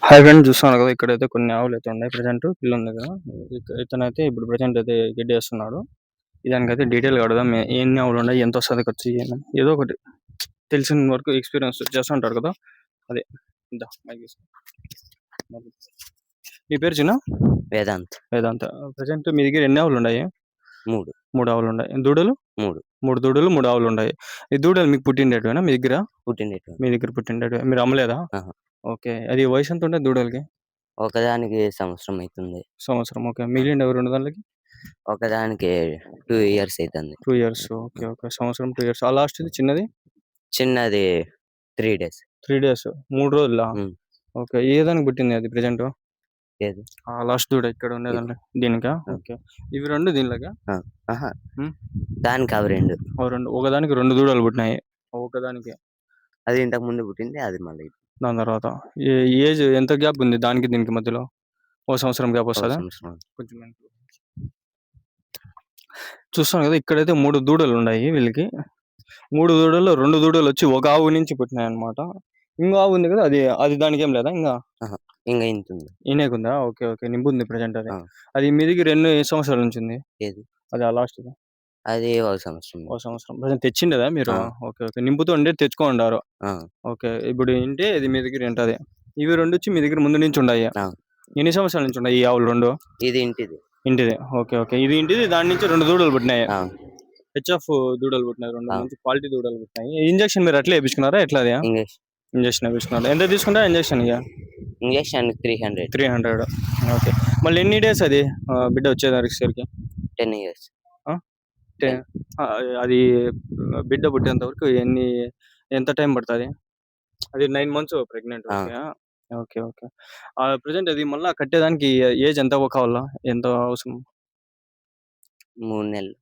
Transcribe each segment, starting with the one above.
Hi friends, చూస్తున్నారు కదా ఇక్కడైతే కొన్ని ఆవులు అయితే ఉన్నాయి. ప్రజెంట్ పిల్ల ఉంది కదా, ఇతనైతే ఇప్పుడు ప్రజెంట్ అయితే గడ్డి వేస్తున్నాడు. దానికైతే డీటెయిల్ అడుగుదాం, ఎన్ని ఆవులు ఉన్నాయి, ఎంత వస్తుంది ఖర్చు, ఏదో ఒకటి తెలిసిన వరకు ఎక్స్పీరియన్స్ చేస్తుంటారు కదా. అదే ఇందా మైక్ తీసుకో. మీ పేరు చిన్న వేదాంత్. వేదాంత. ప్రజెంట్ మీ దగ్గర ఎన్ని ఆవులు ఉన్నాయి? మూడు మూడు ఆవులు ఉన్నాయి. దూడలు మూడు మూడు దూడలు, మూడు ఆవులు ఉన్నాయి. ఈ దూడలు మీకు పుట్టిండేటివేనా మీ దగ్గర? పుట్టిండేటివి. మీ దగ్గర పుట్టిండేటివి, మీరు అమ్మలేదా? ఆహా. ఓకే, అది వయసు ఎంత ఉంటుంది దూడలకి? ఒకదానికి సంవత్సరం అవుతుంది. సంవత్సరం. ఓకే, మిగిలిన రెండు దానికి ఒకదానికి 2 years అవుతుంది. 2 ఇయర్స్. ఓకే ఓకే, సంవత్సరం 2 ఇయర్స్. ఆ లాస్ట్ ఇది చిన్నది చిన్నది 3 days. 3 డేస్, 3 రోజులా? ఓకే, ఏ దానికి పుట్టింది అది ప్రజెంట్? ఏది లాస్ట్ దూడ ఇక్కడ ఉండేదండి దీనికా? ఓకే, ఇవి రెండు దీనిలాగా? ఆహా. దానికి అవి రెండు. రెండు, ఒకదానికి రెండు దూడలు పుట్టినాయి. ఒకదానికి అది ఇంతకు ముందు పుట్టింది, అది మళ్ళీ దాని తర్వాత. ఏజ్ ఎంత గ్యాప్ ఉంది దానికి దీనికి మధ్యలో? ఓ సంవత్సరం గ్యాప్ వస్తుందా? కొంచెం చూస్తాను కదా, ఇక్కడైతే 3 దూడలు ఉన్నాయి వీళ్ళకి. 3 దూడల్లో 2 దూడలు వచ్చి ఒక ఆవు నుంచి పుట్టినాయి అనమాట. ఇంకో ఆవు ఉంది కదా, అది దానికి ఏం లేదా ఇంకా? ఇంకా ఇంత ఉంది. ఈయనకుందా? ఓకే ఓకే, నింపుంది ప్రజెంట్. అది మీ దగ్గర ఎన్ని సంవత్సరాల నుంచి ఉంది? ఏది అది ఆ లాస్ట్ అది ఒక సంవత్సరం. ప్రజెంట్ తెచ్చిండదా మీరు? ఓకే ఓకే, నింపుతూ ఉండే తెచ్చుకోండారు. ఓకే, ఇప్పుడు ఏంటి ఇది మీ దగ్గర ఉంటది. ఇవి రెండు వచ్చి మీ దగ్గర ముందు నుంచి ఉన్నాయి. ఎన్ని సంవత్సరాల నుంచి ఉన్నాయి ఈ ఆవులు రెండు? ఇది ఇంటిది. ఓకే ఓకే, ఇది ఇంటిది. దాని నుంచి 2 దూడలు పుట్టినాయి. హెచ్ఎఫ్ దూడలు పుట్టినాయి, 2 మంచి క్వాలిటీ దూడలు పుట్టినాయి. ఇంజక్షన్ మీరు అట్లా వేయించుకున్నారా? ఎట్లా? అది ఇంజక్షన్ వేయించుకున్నారు. ఎంత తీసుకుంటారా ఇంజక్షన్? ఇంజక్షన్ 300. ఓకే, మళ్ళీ ఎన్ని డేస్ అది బిడ్డ వచ్చేదానికి సరికి? 10 years. అది బిడ్డ పుట్టేంత వరకు ఎంత టైం పడుతుంది? అది 9 months pregnant. Okay okay. Present అది మళ్ళీ కట్టేదానికి ఏజ్ ఎంత కావాలా, ఎంత అవసరం? 3 నెలలు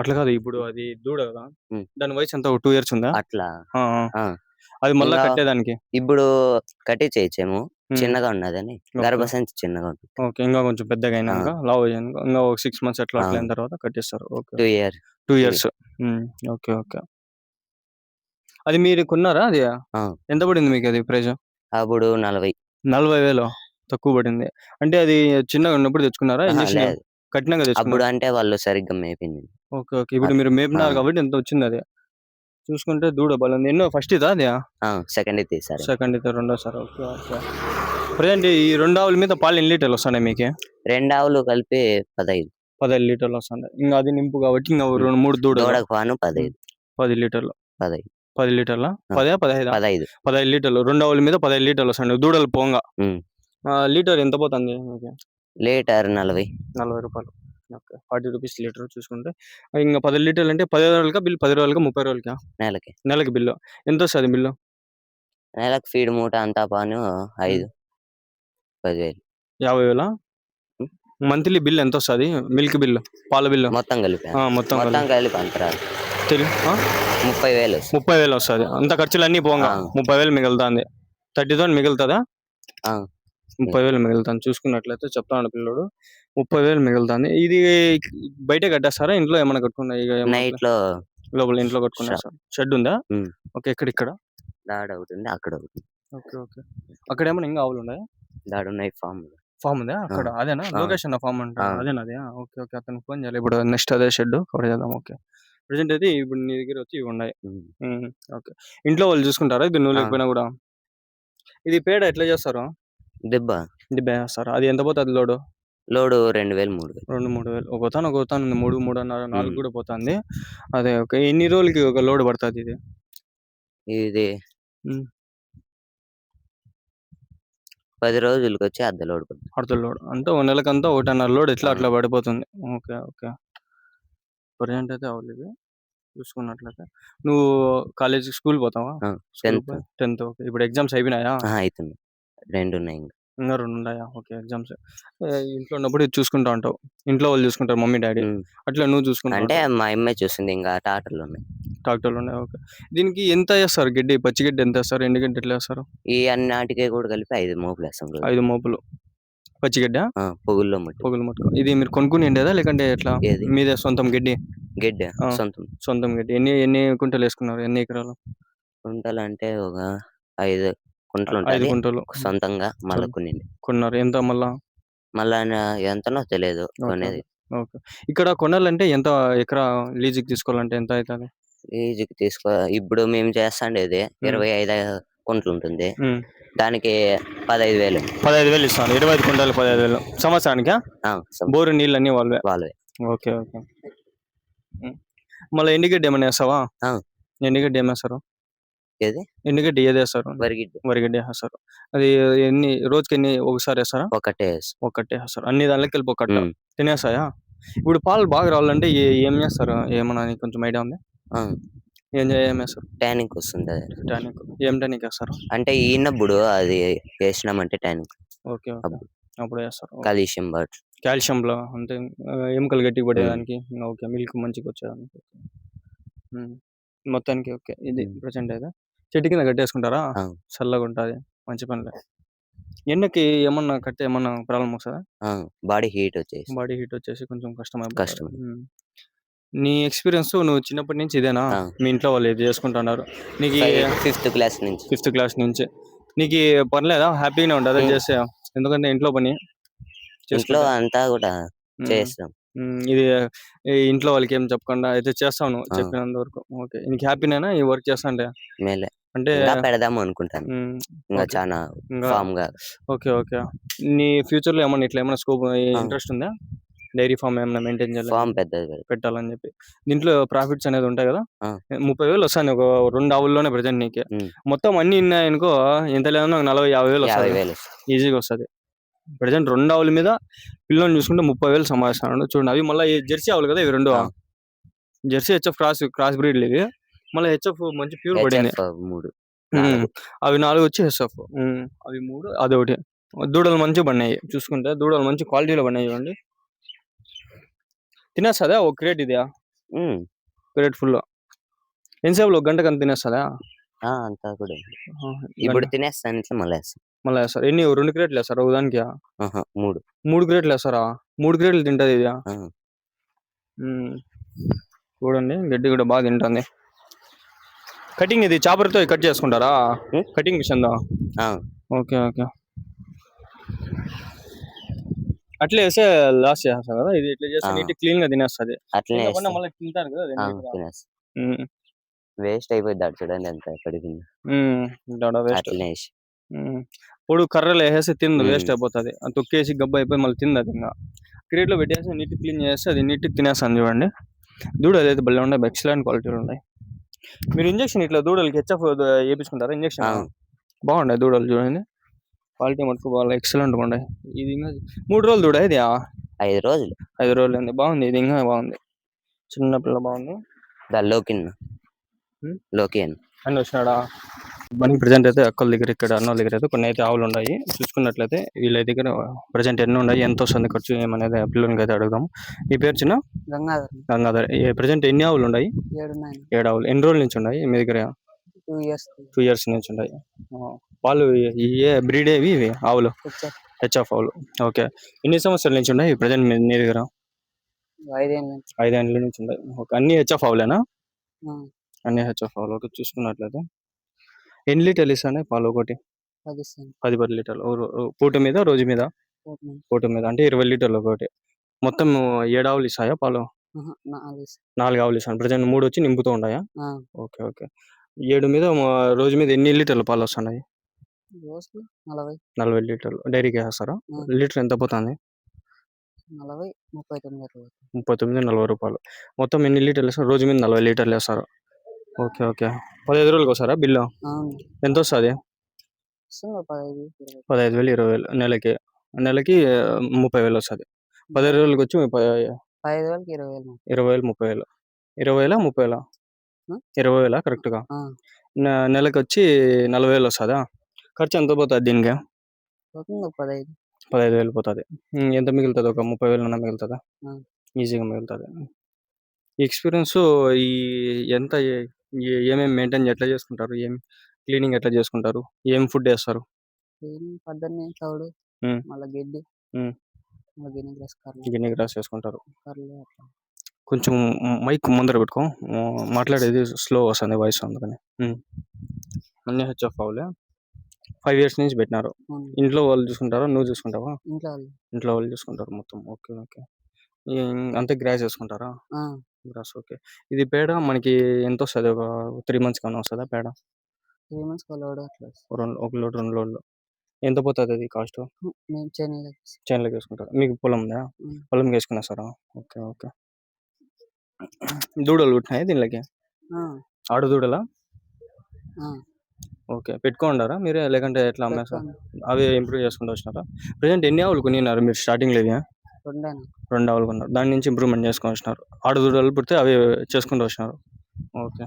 అట్లా కాదు, ఇప్పుడు అది దూడ కదా, దాని వయసు ఎంత? 2 years ఉందా అట్లా? అది మళ్ళీ కట్టేదానికి ఇప్పుడు కట్టి చేయొచ్చేమో, చిన్నగా ఉన్నదని. గర్భసంచి చిన్నగా ఉంటుంది. ఓకే, ఇంకా కొంచెం పెద్దగా అయినాక లావ్ అయ్యాక ఇంకా ఒక 6 months అట్లా అయిన తర్వాత కట్టేస్తారు. Okay, 2 years. Okay okay. అది మీరు కొన్నారా? అది ఎంత పడింది మీకు అది ప్రైజ్? అప్పుడు 40,000 తక్కువ పడింది. అంటే అది చిన్నగా ఉన్నప్పుడు తెచ్చుకున్నారా? ఇంజక్షన్ కట్టినాక తెచ్చుకున్నారా? అప్పుడు అంటే వాళ్ళు సరిగ్గా మేపింది. ఓకే ఓకే, ఇప్పుడు మీరు మేపినారు కాబట్టి ఎంత వచ్చింది అది చూసుకుంటే దూడ బలం. ఎన్నో ఫస్ట్ ఇదా? అది సెకండ్ తీసారు. సెకండ్ అయితే రెండోసారి. Okay okay. ప్రజెంట్ ఈ 2 ఆవుల మీద పాలు ఎన్ని లీటర్లు వస్తున్నాయి మీకు? 2 ఆవులు కలిపి 15 లీటర్లు వస్తున్నాయి. ఇంకా అది నింపు కాబట్టి ఇంకా 3 దూడలు 10 లీటర్లు. 10 లీటర్ల 15 లీటర్లు. 2 ఆవుల మీద 15 లీటర్లు వస్తున్నాయి దూడలు పోంగా. లీటర్ ఎంత పోతుంది? లీటర్ 40 రూపాయలు. Okay, 40 rupees litre. చూసుకుంటే ఇంకా 10 లీటర్లు అంటే 10 రోజులకా బిల్? 10 రోజులకా 30 రోజులకా? నెలకి బిల్లు ఎంత వస్తుంది? బిల్లు నెలకు ఫీడ్ మూట అంతా పాను 10,000. 50,000. మంత్లీ బిల్ ఎంత వస్తుంది? మిల్క్ బిల్లు, పాల బిల్లు మొత్తం కలిపి మొత్తం కలిపి అంతరా 30,000 వస్తుంది. అంత ఖర్చులు అన్ని పోగా 30,000 మిగులుతుంది. 30,000 మిగులుతుందా? 30,000 మిగులుతుంది. చూసుకున్నట్లయితే చెప్తాను పిల్లడు, 30,000 మిగులుతుంది. ఇది బయట కట్టేస్తారా? ఇంట్లో ఏమైనా కట్టుకున్నా? లోపల ఇంట్లో కట్టుకున్నా సార్? షెడ్ ఉందా? ఓకే, ఇక్కడ అక్కడ ఓకే ఓకే. అక్కడ ఏమైనా ఇంకా ఆవులు ఉన్నాయా? ఫామ్ ఉందా అక్కడ? అదేనా లొకేషన్ ఫామ్ అంటే? అదేనా అది? ఓకే ఓకే, అతనికి ఫోన్ చేయాలి ఇప్పుడు. నెక్స్ట్ అదే షెడ్ కవర్ చేద్దాం. ఓకే, ప్రజెంట్ అయితే ఇప్పుడు నీ దగ్గర వచ్చి ఇవి ఉన్నాయి. ఓకే, ఇంట్లో వాళ్ళు చూసుకుంటారా ఇది నువ్వు లేకపోయినా కూడా? ఇది పేడ ఎట్లా చేస్తారు? దిబ్బ వేస్తారు. అది ఎంత పోతుంది లోడు? 2,000 3,000. ఒకతాను 3.5 4 కూడా పోతుంది. అదే ఓకే. ఎన్ని రోజులకి ఒక లోడ్ పడుతుంది ఇది? 10 రోజులకి వచ్చి అర్ధ లోడ్ అంటే 1 నెలకంతా 1.5 లోడ్ అట్లా పడిపోతుంది. Okay okay. ప్రజెంట్ అయితే అవ్వలేదు. చూసుకున్నట్లయితే నువ్వు కాలేజ్ స్కూల్ పోతావా? 10th. ఓకే, ఇప్పుడు ఎగ్జామ్స్ అయిపోయినాయా? అవుతుంది. 2 ఉన్నాయి ఇంకా 2 ఉన్నాయా? Okay, exams. ఇంట్లో ఉన్నప్పుడు చూసుకుంటా ఉంటావు, ఇంట్లో వాళ్ళు చూసుకుంటారు మమ్మీ డాడీ, అట్లా నువ్వు చూసుకుంటా? అంటే మా అమ్మాయి చూస్తుంది. ఇంకా ట్రాక్టర్లు ఉన్నాయి. ఓకే, దీనికి ఎంత వేస్తారు గడ్డి? పచ్చి గడ్డి ఎంత వేస్తారు? ఎండు గడ్డి ఎట్లా వేస్తారు? ఈ అన్నిటికీ కూడా కలిపి 5 మోపులు వేస్తాం. 5 మోపులు పచ్చిగడ్డ? పొగుల్లో మట్టుకు. ఇది మీరు కొనుక్కుని ఉండేదా లేకంటే ఎట్లా? మీదే సొంతం గడ్డి? సొంతం గడ్డి. ఎన్ని కుంటలు వేసుకున్నారు? ఎన్ని ఎకరాలు? కుంటలు అంటే ఒక 5 కుంటలు 5 ఉంటది. గుంటలు. సొంతంగా మళ్ళా కొన్నింది. కొన్నారు. ఎంత మళ్ళా? మళ్ళా ఎంతనో తెలియదు ఓకే. కొనేది. ఓకే. ఇక్కడ కొనాలంటే ఎంత ఎకరా లీజుకి తీసుకోవాలంటే ఎంత అయితది? లీజుకి ఇప్పుడు మేము చేస్తాండేది 25 కుంటలుంటుంది. హ్మ్. దానికి 15,000. 15,000 ఇస్తారు. 25 కుంటలు 15,000 సంవత్సరానికా? ఆ! బోరు నీళ్ళన్నీ వాళ్ళవే. వాళ్ళవే. ఓకే. ఓకే. హ్మ్. మళ్ళా ఎండుగడ్డి ఏమన్నా ఏస్తావా? ఆ! ఎండుగడ్డి ఏమేస్తారు? ఏది? ఎండుగడ్డి ఏదేస్తారు? వరిగిడ్డి. వరిగడ్డి ఏస్తారు. అది రోజుకెన్ని ఒకసారి ఏస్తారా? ఒకటే ఒక్కటే ఏస్తారు. అన్ని దాంట్లోకి కలిపి ఒక కట్ట. హ్మ్. తినేస్తాయా? ఇప్పుడు పాలు బాగా రావాలంటే ఏం చేస్తారు? ఏమన్నా నీకు కొంచెం ఐడియా ఉందా? ఆ! ఏమేస్తారు? టానిక్ వస్తుంటది. టానిక్. ఏం టానిక్ ఏస్తారు? అంటే ఈనప్పుడు అది ఏసినామంటే టానిక్. ఓకే. ఓకే. అప్పుడు ఏస్తారు. కాల్షియం కాల్షియంలో అంటే ఎముకలు గట్టిగా హ్మ్. పడేదానికి. ఓకే. మిల్క్ మంచిగొచ్చేదానికి. హ్మ్. మొత్తానికి ఓకే. ఇది ప్రెజెంట్ అయితే. చెట్టు కింద కట్టేసుకుంటారా? ఆ! చల్లగుంటది. మంచి పనిలే. ఎండకి ఏమన్నా కడితే ఏమన్నా ప్రాబ్లమ్ వస్తదా? ఆ! బాడీ హీట్ వచ్చేసి బాడీ హీట్ వచ్చేసి కొంచెం కష్టమైపోతది. కష్టం. నీ ఎక్స్‌పీరియన్స్ నువ్వు చిన్నప్పటి నుంచి ఇదేనా? ఆ! మీ ఇంట్లో వాళ్ళు ఇది చేసుకుంటున్నారు. నీకీ 5th క్లాస్ నుంచి. 5థ్ క్లాస్ నుంచే. నీకీ పర్లేదా? హ్యాపీగానే ఉంటదా హ్మ్. చేస్తే? ఎందుకంటే ఇంట్లో పని ఇంట్లో చేసుకుంటే. అంతా గూడా హ్మ్. చేస్తాం. ఇది ఈ ఇంట్లో వాళ్ళకేం చెప్పకుండా అయితే చేస్తావు నువ్వు ఆ! చెప్పినంత వరకు. ఓకే. నీకు హ్యాపీనేనా ఈ వర్క్ చేస్తాంటే? మేలే. అంటే ఇంగా పెడదాం అనుకుంటాను. హ్మ్. ఇంగా ఓకే. చానా ఇంగా ఫార్మ్‌గా. ఓకే. ఓకే. నీ ఫ్యూచర్‌లో ఏమన్నా ఇట్లా ఏమన్నా స్కోప్ ఆ! ఇంట్రెస్ట్ ఉందా? డైరీ ఫార్మ్ ఏమన్నా మెయింటైన్ చేయాలని ఫార్మ్ చెప్పి, పెద్దది. పెట్టాలని చెప్పి. దీంట్లో ప్రాఫిట్స్ అనేది ఉంటాయి కదా! ఆ! 30,000 వస్తాయి ఒక 2 ఆవుల్లోనే ప్రెజెంట్ నీకి. హ్మ్. మొత్తం అన్నీ ఉన్నాయనుకో ఎంత లేదన్నా ఒక 40,000, 50,000 వస్తది. 50,000 ఈజీగా వస్తది. ప్రెజెంట్ 2 ఆవుల మీద పిల్లోని చూసుకుంటే 30,000 సంపాదిస్తున్నాడు. చూడండి అవి మళ్ళా జెర్సీ ఆవులు కదా ఇవి 2. ఆ! జెర్సీ, హెచ్ఎఫ్ క్రాస్ బ్రీడ్‌లు ఇవి. మళ్ళా హెచ్ఎఫ్ మంచి ప్యూర్ పడింది. హెచ్ఎఫ్ 3, హ్మ్. 4. అవి 4 వచ్చి హెచ్ఎఫ్. అవి 3 అదొకటి. దూడలు మంచిగా పడినాయి. చూసుకుంటే దూడలు మంచి క్వాలిటీలో పడినాయి చూడండి. తినేస్తదా ఒక క్రేట్ ఇది? హ్మ్. Crate full. ఎంతసేపులో ఒక గంటకంత తినేస్తదా? ఆ! అంతా కూడా. ఆహా! ఇప్పుడు గంట తినేస్తాను ఇట్లా మళ్ళా ఏస్తా. మళ్ళా ఏస్తారు. ఎన్ని 2 క్రేట్‌లు ఏస్తారా ఒకదానికి? ఆహా! 3. 3 క్రేట్‌లు ఏస్తారా? 3 క్రేట్‌లు తింటది ఇది. ఆ! హ్మ్. చూడండి గడ్డి కూడా బాగా తింటుంది. కటింగ్ ఇది చాపర్‌తో కట్ చేసుకుంటారా? హ్మ్. కటింగ్ మిషన్‌తో. ఆ! ఓకే. ఓకే. అట్లే ఏస్తే లాస్ చేసేస్తాం కదా! ఇది ఇట్లా చేస్తే ఆ! నీట్‌గా క్లీన్‌గా తినేస్తది. అట్లనే ఏం కాకుండా ఏస్తా. మళ్ళీ తింటారు కదా అది ఆ! నీట్‌గా. తినేస్తా. హ్మ్. వేస్ట్ అయిపోద్ది ఆడ చూడండి ఎంత కడిగిందో. దడ వేస్ట్. అట్లనే ఏసి. హ్మ్. పొడుగు కర్రలో ఏసేసి తినదు హ్మ్. వేస్ట్ అయిపోతది. అది తొక్కేసి గబ్బు అయిపోయి మళ్ళీ తినదదింక. క్రేట్‌లో పెట్టేసి నీట్‌గా క్లీన్ చేస్తే అది నీట్‌గా తినేస్తాను చూడండి. దూడలైతే భలే ఉన్నాయి. ఎక్సలెంట్ క్వాలిటీలో ఉన్నాయి. మీరు ఇంజెక్షన్ ఇట్లా దూడలకి హెచ్ఎఫ్ ఏపించుకుంటారా ఆ! ఇంజెక్షన్? బాగున్నాయి దూడలు చూడండి. క్వాలిటీ మటుకు బాగా ఎక్సలెంట్‌గా ఉన్నాయి. ఇది ఇంగా 3 రోజుల దూడ ఇది? 5 రోజులు. 5 రోజులైంది. బాగుంది. ఇది ఇంగా బాగుంది. చిన్న పిల్ల బాగుంది. లోకిన్. హ్మ్. లోకియన్. అన్న వచ్చినాడా? మనకి ప్రెజెంట్ అయితే అక్కల దగ్గర ఇక్కడ అన్నోళ్ళ దగ్గర అయితే కొన్ని అయితే ఆవులు ఉన్నాయి. చూసుకున్నట్లయితే వీళ్ళ దగ్గర ప్రెజెంట్ ఎన్ని ఉన్నాయి, ఎంత వస్తుంది ఖర్చు ఏమనేది ఆ పిల్లోనికి అయితే అడుగుదాం. మీ పేరు చిన్న? గంగాధర్. గంగాధర్. ప్రెజెంట్ ఎన్ని ఆవులు ఉన్నాయి? 7 ఉన్నాయి. 7 ఆవులు. ఎన్ని రోజుల నుంచి ఉన్నాయి మీ దగ్గర? 2 ఇయర్స్ 2 ఇయర్స్ నుంచి ఉన్నాయి. పాలు ఏ బ్రీడ్ ఏవి ఇవి ఆవులు? హెచ్ఎఫ్. హెచ్ఎఫ్ ఆవులు. ఓకే. ఎన్ని సంవత్సరాల నుంచి ఉన్నాయి ప్రెజెంట్ మీ దగ్గర? 5 ఏళ్ల నుంచి. 5 ఏళ్ల నుంచి ఉన్నాయి. ఓకే. అన్ని హెచ్ఎఫ్ ఆవులేనా? ఆ! అన్ని హెచ్ఎఫ్ ఆవులు. ఓకే. చూసుకున్నట్లయితే ఎన్ని లీటర్లు ఇస్తున్నాయి పాలు ఒకటి? 10 ఇస్తాను. 10 లీటర్లు. పూట మీద రోజు మీద? ఓకే. పూట మీద అంటే 20 లీటర్లు ఒకటి. మొత్తం 7 ఆవులు ఇస్తాయా పాలు? ఆహా! 4 ఇస్తాను. 4 ఆవులు ఇస్తాను. ప్రెజెంట్ 3 వచ్చి నింపుతూ ఉన్నాయా? ఆ! ఓకే. ఓకే. 7 మీద రోజు మీద ఎన్ని లీటర్ల పాలు వస్తున్నాయి? రోజుకి 40. 40 లీటర్లు. డైరీకి ఏసేస్తారా? ఆ! లీటర్ ఎంత పోతుంది? 40, 39 అట్లా. 39, 40 రూపాయలు. మొత్తం ఎన్ని లీటర్లు ఇస్తారు? రోజు మీద 40 లీటర్లు ఏస్తారు. ఓకే. ఓకే. 15 రోజులకి వస్తారా బిల్లు? అవును. ఎంతొస్తది? వస్తుంది 15, 20. 15,000, 20,000 నెలకి. నెలకి 30,000 వస్తది. 15 రోజులకొచ్చి 5 రోజులకి 20,000. 20,000, 30,000. 20,000, 30,000? ఆ! 20,000 కరెక్ట్‌గా? ఆ! నెలకొచ్చి 40,000 వస్తదా? ఖర్చు ఎంత పోతది దీనికి? పోతుంది 15. 15,000 పోతది. ఎంత మిగులుతది? ఒక 30,000 అన్నా మిగులుతదా? ఆ! ఈజీగా మిగులుతది. ఈ ఎక్స్‌పీరియన్సు ఈ ఎంత ఏమేమి మెయింటైన్ ఎట్లా చేసుకుంటారు? క్లీనింగ్ ఎట్లా చేసుకుంటారు? ఏం ఫుడ్ ఏస్తారు? పొద్దున్నే తౌడు, హ్మ్. మళ్ళా గడ్డి, హ్మ్. మళ్ళా గిన్నె గ్లాస్ గిన్ని గ్రాస్ చేసుకుంటారు. కర్రలు అట్లా. కొంచెం మైక్ ముందర పెట్టుకో. మాట్లాడేది స్లో వస్తుంది వాయిస్ అందుకని. అన్నీ హెచ్ఎఫ్ ఆవులే. 5 ఇయర్స్ నుంచి పెట్టినారు. అవును. ఇంట్లో వాళ్ళు చూసుకుంటారా? నువ్వు చూసుకుంటావా? ఇంట్లో వాళ్ళు. ఇంట్లో వాళ్ళు చూసుకుంటారు మొత్తం. ఓకే. ఓకే. అంతే గ్రాస్ చేసుకుంటారా? ఆ! Gross okay. ఇది పేడ మనకి ఎంతొస్తది? ఒక 3 మంత్స్‌కి ఏమన్నా వస్తదా పేడ? 3 మంత్స్‌కి ఒక లోడ్ అట్లా వస్తది. ఒక లోడ్, 2 లోడ్లు. ఎంత పోతదది కాస్టు? మేము చేనులో చేనులోకేసుకుంటారు. మీకు పొలం ఉందా? హ్మ్. పొలంకేసుకొనేస్తారా? ఓకే. ఓకే. దూడలు పుట్టినాయా దీనిలకి? ఆ! ఆడ దూడలా? ఆ! ఓకే. పెట్టుకోనుండారా మీరే? లేకంటే ఎట్లా అమ్మేసారా? పెట్టుకోను. అవే ఇంప్రూవ్ చేసుకుంటూ వచ్చినారా? ప్రెజెంట్ ఎన్ని ఆవులు కొనిన్నారు మీరు స్టార్టింగ్‌లో ఇవి? 2 2 ఆవులు కొన్నారు. దాని నుంచి ఇంప్రూవ్‌మెంట్ చేసుకొని వచ్చినారు. ఆడ దూడలు పుడితే అవి చేసుకుంటూ వచ్చినారు. ఓకే.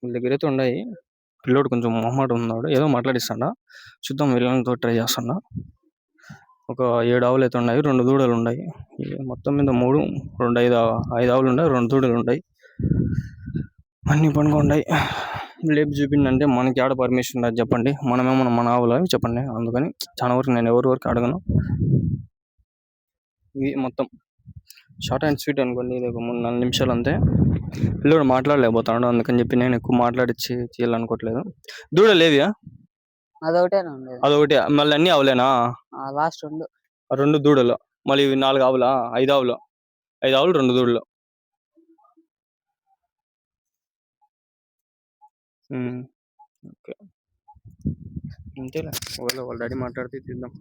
వీళ్ళ దగ్గరైతే ఉండాయి. పిల్లోడు కొంచెం మొహమాటం ఉన్నాడు. ఏదో మాట్లాడిస్తాండా. చూద్దాం వీళ్ళతో ట్రై చేస్తున్నా. ఒక 7 ఆవులైతే ఉన్నాయి. 2 దూడలుండాయి. మొత్తం మీద 3, 2 5 ఆవులుండాయి. 2 దూడలుండాయి. అన్నీ పనుకుండాయి. లేపి చూపిండంటే మనకి ఏడ పర్మిషన్ ఉండదు చెప్పండి. మనమేమన్నా మన ఆవులా చెప్పండి. అందుకని చాలా వరకు నేను ఎవరి వరకు అడగను. ఇది మొత్తం షార్ట్ అండ్ స్వీట్ అనుకోండి. ఇది ఒక 3, 4 నిమిషాలు అంతే. పిల్లోడు మాట్లాడలేకపోతున్నాడు. అందుకని చెప్పి నేను ఎక్కువ మాట్లాడిచ్చి చేయాలనుకోవట్లేదు. దూడలేవియా? అదొకటేనా ఉండేది. అదొకటే. మళ్ళీ అన్నీ ఆవులేనా? లాస్ట్ 2. 2 దూడలు. మళ్ళీ ఇవి 4 ఆవులా? 5 ఆవులు. 5 ఆవులు, 2 దూడలు. ఓకే. అంతేలే. ఒకవేళ వాళ్ళ డాడీ మాట్లాడితే చూద్దాం.